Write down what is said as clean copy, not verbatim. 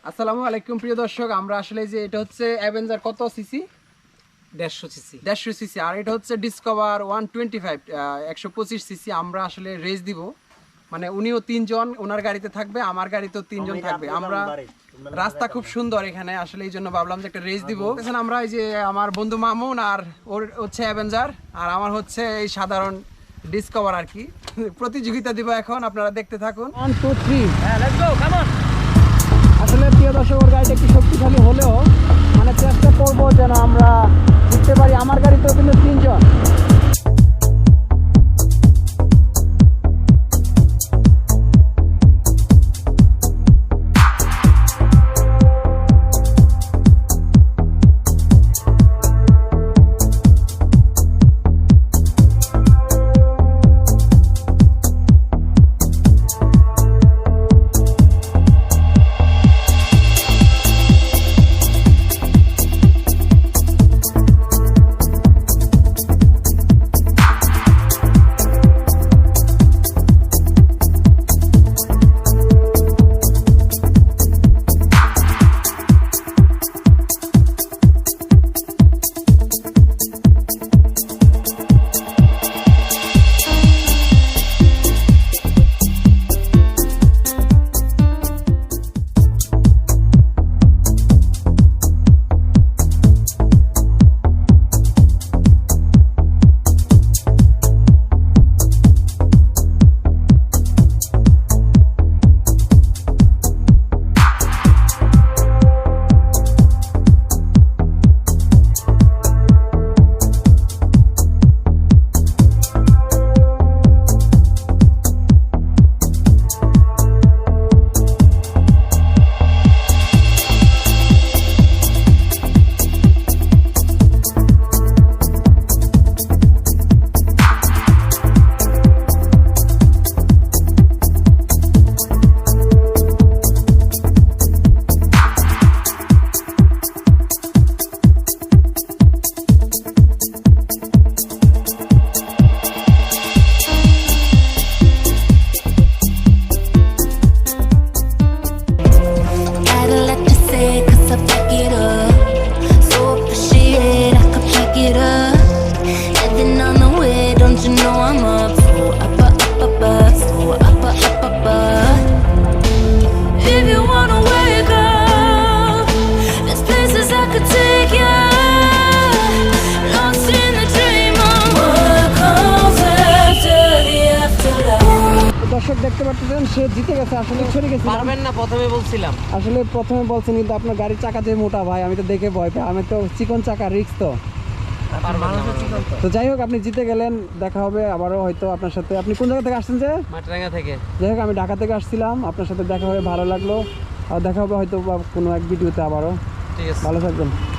আসসালামু আলাইকুম প্রিয় দর্শক, আমরা আসলে যে এটা হচ্ছে অ্যাভেঞ্জার কত সিসি 150 সিসি আর এটা হচ্ছে ডিসকভার 125 125 সিসি। আমরা আসলে রেস দিব, মানে উনিও তিনজন ওনার গাড়িতে থাকবে, আমার গাড়িতেও তিনজন থাকবে। আমরা রাস্তা খুব সুন্দর এখানে, আসলে এই জন্য ভাবলাম যে একটা রেস দিব। আমরা এই যে আমার বন্ধু মামুন আর ওর হচ্ছে অ্যাভেঞ্জার আর আমার হচ্ছে এই সাধারণ ডিসকভার আর কি। প্রতিযোগিতা দিব এখন, আপনারা দেখতে থাকুন। 1 2 3 হ্যাঁ, লেটস গো, কাম অন। আসলে প্রিয় দর্শক, ওর গাড়িটা একটু শক্তিশালী হলেও মানে চেষ্টা করবো যেন আমরা জিততে পারি। আমার গাড়িতেও কিন্তু তিনজন। দর্শক দেখতে পাচ্ছেন সে জিতে গেছে, আসলে সরে গেছে। পারবেন না, প্রথমে বলছিলাম। আসলে প্রথমে বলছেন কিন্তু আপনার গাড়ির চাকা যে মোটা ভাই, আমি তো দেখে ভয় পাই। আমি তো চিকন চাকা, রিস্ক তো। তো যাই হোক, আপনি জিতে গেলেন। দেখা হবে আবারও হয়তো আপনার সাথে। আপনি কোন জায়গা থেকে আসছেন? যে মাটরাঙ্গা থেকে। যাই হোক, আমি ঢাকা থেকে আসছিলাম। আপনার সাথে দেখা হয়ে ভালো লাগলো। আর দেখা হবে হয়তো কোনো এক ভিডিওতে আবারও। ঠিক আছে, ভালো থাকবেন।